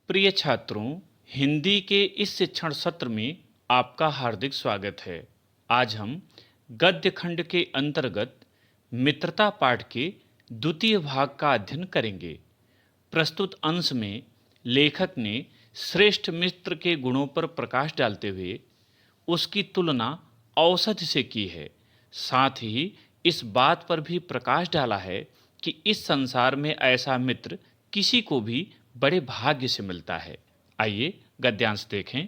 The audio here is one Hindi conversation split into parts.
प्रिय छात्रों, हिंदी के इस शिक्षण सत्र में आपका हार्दिक स्वागत है। आज हम गद्य खंड के अंतर्गत मित्रता पाठ के द्वितीय भाग का अध्ययन करेंगे। प्रस्तुत अंश में लेखक ने श्रेष्ठ मित्र के गुणों पर प्रकाश डालते हुए उसकी तुलना औसत से की है। साथ ही इस बात पर भी प्रकाश डाला है कि इस संसार में ऐसा मित्र किसी को भी बड़े भाग्य से मिलता है। आइए गद्यांश देखें।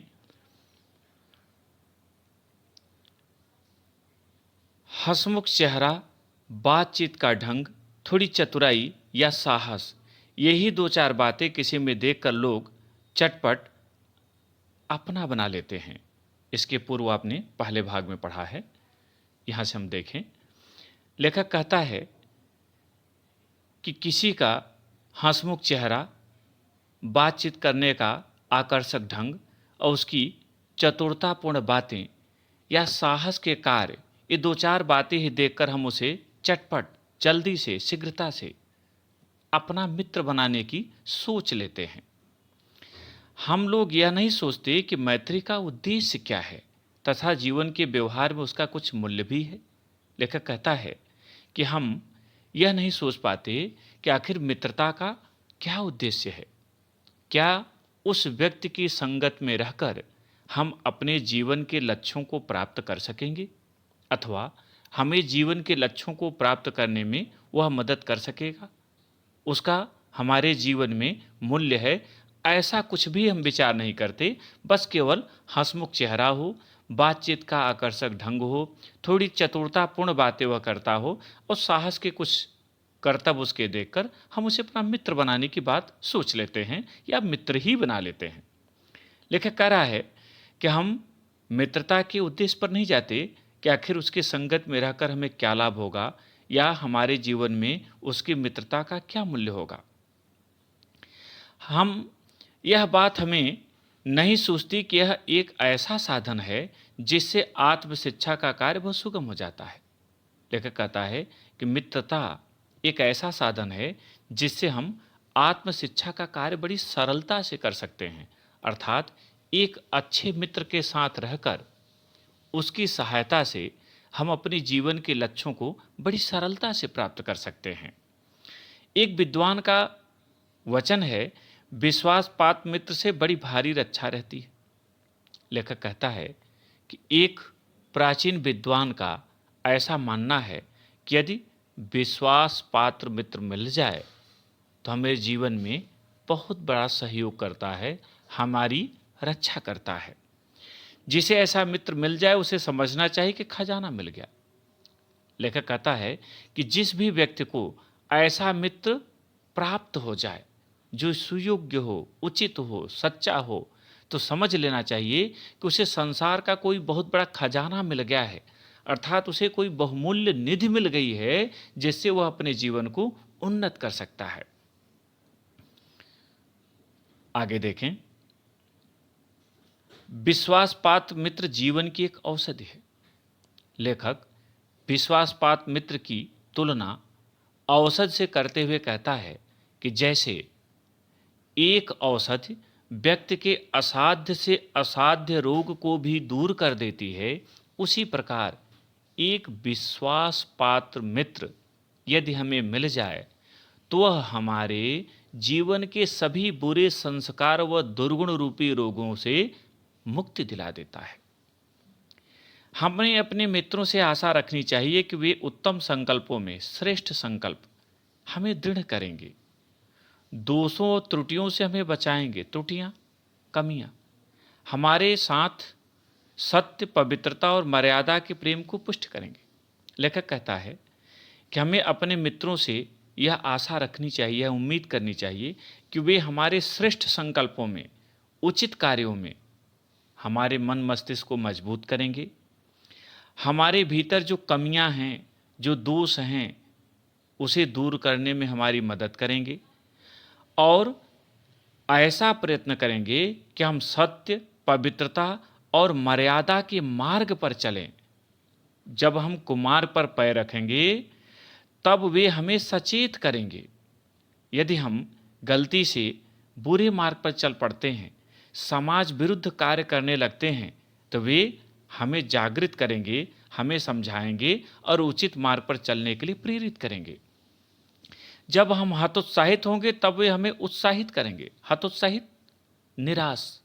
हंसमुख चेहरा, बातचीत का ढंग, थोड़ी चतुराई या साहस, यही दो चार बातें किसी में देखकर लोग चटपट अपना बना लेते हैं। इसके पूर्व आपने पहले भाग में पढ़ा है। यहाँ से हम देखें, लेखक कहता है कि किसी का हंसमुख चेहरा, बातचीत करने का आकर्षक ढंग और उसकी चतुरतापूर्ण बातें या साहस के कार्य, ये दो चार बातें ही देखकर हम उसे चटपट, जल्दी से, शीघ्रता से अपना मित्र बनाने की सोच लेते हैं। हम लोग यह नहीं सोचते कि मैत्री का उद्देश्य क्या है तथा जीवन के व्यवहार में उसका कुछ मूल्य भी है। लेखक कहता है कि हम यह नहीं सोच पाते कि आखिर मित्रता का क्या उद्देश्य है। क्या उस व्यक्ति की संगत में रहकर हम अपने जीवन के लक्ष्यों को प्राप्त कर सकेंगे अथवा हमें जीवन के लक्ष्यों को प्राप्त करने में वह मदद कर सकेगा, उसका हमारे जीवन में मूल्य है, ऐसा कुछ भी हम विचार नहीं करते। बस केवल हंसमुख चेहरा हो, बातचीत का आकर्षक ढंग हो, थोड़ी चतुरतापूर्ण बातें वह करता हो और साहस के कुछ कर्तव्य उसके देखकर हम उसे अपना मित्र बनाने की बात सोच लेते हैं या मित्र ही बना लेते हैं। लेखक कह रहा है कि हम मित्रता के उद्देश्य पर नहीं जाते कि आखिर उसकी संगत में रहकर हमें क्या लाभ होगा या हमारे जीवन में उसकी मित्रता का क्या मूल्य होगा। हम यह बात हमें नहीं सोचती कि यह एक ऐसा साधन है जिससे आत्मशिक्षा का कार्य बहुत सुगम हो जाता है। लेखक कहता है कि मित्रता एक ऐसा साधन है जिससे हम आत्मशिक्षा का कार्य बड़ी सरलता से कर सकते हैं। अर्थात एक अच्छे मित्र के साथ रहकर उसकी सहायता से हम अपने जीवन के लक्ष्यों को बड़ी सरलता से प्राप्त कर सकते हैं। एक विद्वान का वचन है, विश्वासपात मित्र से बड़ी भारी रक्षा रहती है। लेखक कहता है कि एक प्राचीन विद्वान का ऐसा मानना है कि यदि विश्वास पात्र मित्र मिल जाए तो हमें जीवन में बहुत बड़ा सहयोग करता है, हमारी रक्षा करता है। जिसे ऐसा मित्र मिल जाए उसे समझना चाहिए कि खजाना मिल गया। लेखक कहता है कि जिस भी व्यक्ति को ऐसा मित्र प्राप्त हो जाए जो सुयोग्य हो, उचित हो, सच्चा हो, तो समझ लेना चाहिए कि उसे संसार का कोई बहुत बड़ा खजाना मिल गया है। अर्थात उसे कोई बहुमूल्य निधि मिल गई है जिससे वह अपने जीवन को उन्नत कर सकता है। आगे देखें, विश्वासपात्र मित्र जीवन की एक औषधि है। लेखक विश्वासपात्र मित्र की तुलना औषध से करते हुए कहता है कि जैसे एक औषधि व्यक्ति के असाध्य से असाध्य रोग को भी दूर कर देती है, उसी प्रकार एक विश्वास पात्र मित्र यदि हमें मिल जाए तो वह हमारे जीवन के सभी बुरे संस्कार व दुर्गुण रूपी रोगों से मुक्ति दिला देता है। हमें अपने मित्रों से आशा रखनी चाहिए कि वे उत्तम संकल्पों में श्रेष्ठ संकल्प हमें दृढ़ करेंगे, दोषों और त्रुटियों से हमें बचाएंगे, त्रुटियां, कमियां, हमारे साथ सत्य, पवित्रता और मर्यादा के प्रेम को पुष्ट करेंगे। लेखक कहता है कि हमें अपने मित्रों से यह आशा रखनी चाहिए, उम्मीद करनी चाहिए कि वे हमारे श्रेष्ठ संकल्पों में, उचित कार्यों में हमारे मन मस्तिष्क को मजबूत करेंगे, हमारे भीतर जो कमियां हैं, जो दोष हैं, उसे दूर करने में हमारी मदद करेंगे और ऐसा प्रयत्न करेंगे कि हम सत्य, पवित्रता और मर्यादा के मार्ग पर चलें। जब हम कुमार पर पैर रखेंगे तब वे हमें सचेत करेंगे। यदि हम गलती से बुरे मार्ग पर चल पड़ते हैं, समाज विरुद्ध कार्य करने लगते हैं, तो वे हमें जागृत करेंगे, हमें समझाएंगे और उचित मार्ग पर चलने के लिए प्रेरित करेंगे। जब हम हतोत्साहित होंगे तब वे हमें उत्साहित करेंगे। हतोत्साहित, निराश।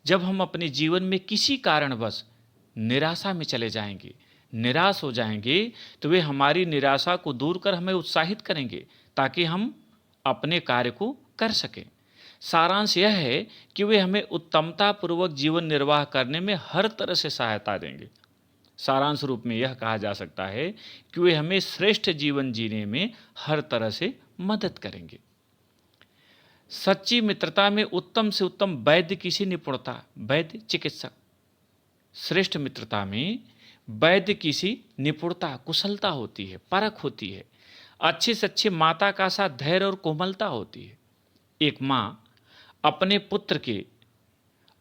जब हम अपने जीवन में किसी कारणवश निराशा में चले जाएंगे, निराश हो जाएंगे, तो वे हमारी निराशा को दूर कर हमें उत्साहित करेंगे ताकि हम अपने कार्य को कर सकें। सारांश यह है कि वे हमें उत्तमतापूर्वक जीवन निर्वाह करने में हर तरह से सहायता देंगे। सारांश रूप में यह कहा जा सकता है कि वे हमें श्रेष्ठ जीवन जीने में हर तरह से मदद करेंगे। सच्ची मित्रता में उत्तम से उत्तम वैद्य की सी निपुणता, वैद्य चिकित्सक। श्रेष्ठ मित्रता में वैद्य की सी निपुणता, कुशलता होती है, परख होती है। अच्छी से अच्छी माता का सा धैर्य और कोमलता होती है। एक माँ अपने पुत्र के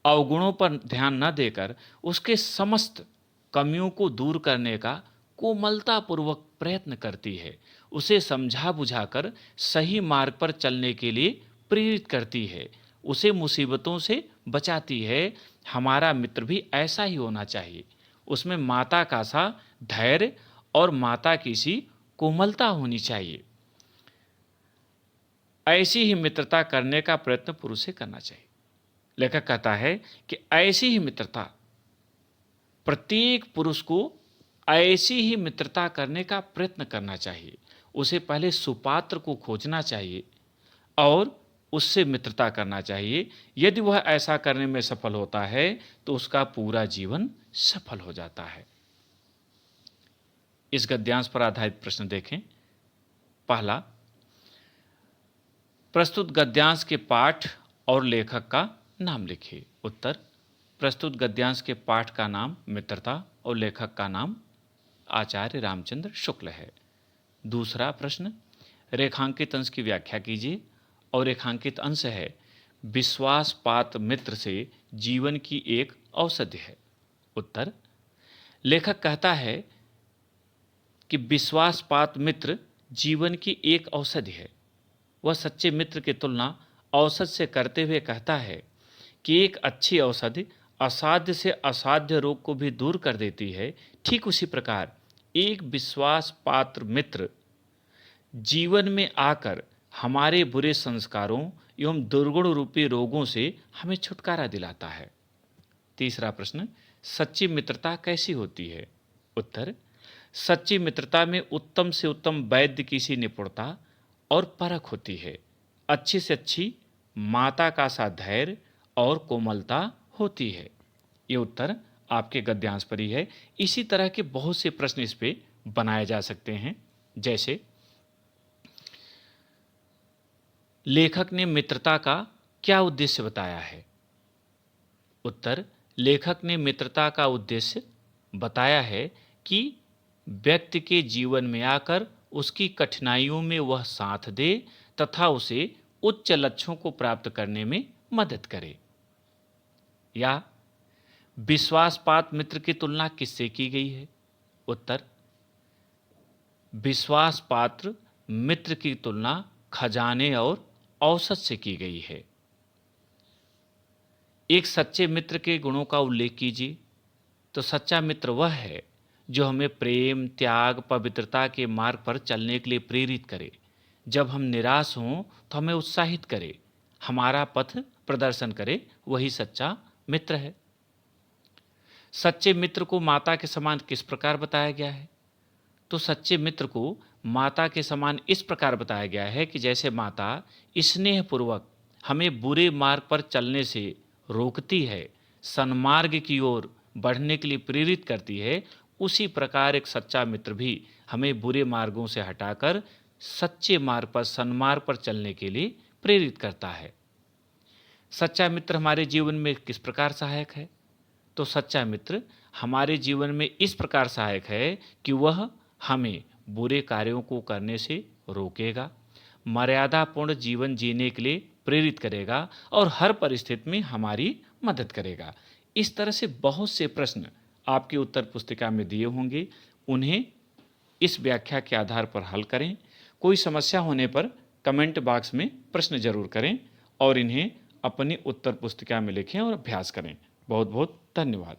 अवगुणों पर ध्यान न देकर उसके समस्त कमियों को दूर करने का कोमलतापूर्वक प्रयत्न करती है, उसे समझा बुझाकर सही मार्ग पर चलने के लिए प्रेरित करती है, उसे मुसीबतों से बचाती है। हमारा मित्र भी ऐसा ही होना चाहिए, उसमें माता का सा धैर्य और माता की सी कोमलता होनी चाहिए। ऐसी ही मित्रता करने का प्रयत्न पुरुष से करना चाहिए। लेखक कहता है कि ऐसी ही मित्रता, प्रत्येक पुरुष को ऐसी ही मित्रता करने का प्रयत्न करना चाहिए। उसे पहले सुपात्र को खोजना चाहिए और उससे मित्रता करना चाहिए। यदि वह ऐसा करने में सफल होता है तो उसका पूरा जीवन सफल हो जाता है। इस गद्यांश पर आधारित प्रश्न देखें। पहला, प्रस्तुत गद्यांश के पाठ और लेखक का नाम लिखिए। उत्तर, प्रस्तुत गद्यांश के पाठ का नाम मित्रता और लेखक का नाम आचार्य रामचंद्र शुक्ल है। दूसरा प्रश्न, रेखांकित अंश की व्याख्या कीजिए और रेखांकित अंश है विश्वासपात मित्र से जीवन की एक औषधि है। उत्तर, लेखक कहता है कि विश्वासपात मित्र जीवन की एक औषधि है। वह सच्चे मित्र की तुलना औषध से करते हुए कहता है कि एक अच्छी औषधि असाध्य से असाध्य रोग को भी दूर कर देती है। ठीक उसी प्रकार एक विश्वास पात्र मित्र जीवन में आकर हमारे बुरे संस्कारों एवं दुर्गुण रूपी रोगों से हमें छुटकारा दिलाता है। तीसरा प्रश्न, सच्ची मित्रता कैसी होती है? उत्तर, सच्ची मित्रता में उत्तम से उत्तम वैद्य की सी निपुणता और परख होती है। अच्छी से अच्छी माता का सा धैर्य और कोमलता होती है। ये उत्तर आपके गद्यांश पर ही है। इसी तरह के बहुत से प्रश्न इस पे बनाए जा सकते हैं। जैसे, लेखक ने मित्रता का क्या उद्देश्य बताया है? उत्तर, लेखक ने मित्रता का उद्देश्य बताया है कि व्यक्ति के जीवन में आकर उसकी कठिनाइयों में वह साथ दे तथा उसे उच्च लक्ष्यों को प्राप्त करने में मदद करे। या विश्वासपात मित्र की तुलना किससे की गई है? उत्तर, विश्वास पात्र मित्र की तुलना खजाने और औसत से की गई है। एक सच्चे मित्र के गुणों का उल्लेख कीजिए। तो सच्चा मित्र वह है जो हमें प्रेम, त्याग, पवित्रता के मार्ग पर चलने के लिए प्रेरित करे। जब हम निराश हों तो हमें उत्साहित करे, हमारा पथ प्रदर्शन करे, वही सच्चा मित्र है। सच्चे मित्र को माता के समान किस प्रकार बताया गया है? तो सच्चे मित्र को माता के समान इस प्रकार बताया गया है कि जैसे माता स्नेहपूर्वक हमें बुरे मार्ग पर चलने से रोकती है, सन्मार्ग की ओर बढ़ने के लिए प्रेरित करती है, उसी प्रकार एक सच्चा मित्र भी हमें बुरे मार्गों से हटाकर सच्चे मार्ग पर, सन्मार्ग पर चलने के लिए प्रेरित करता है। सच्चा मित्र हमारे जीवन में किस प्रकार सहायक है? तो सच्चा मित्र हमारे जीवन में इस प्रकार सहायक है कि वह हमें बुरे कार्यों को करने से रोकेगा, मर्यादापूर्ण जीवन जीने के लिए प्रेरित करेगा और हर परिस्थिति में हमारी मदद करेगा। इस तरह से बहुत से प्रश्न आपकी उत्तर पुस्तिका में दिए होंगे, उन्हें इस व्याख्या के आधार पर हल करें। कोई समस्या होने पर कमेंट बॉक्स में प्रश्न जरूर करें और इन्हें अपनी उत्तर पुस्तिका में लिखें और अभ्यास करें। बहुत बहुत धन्यवाद।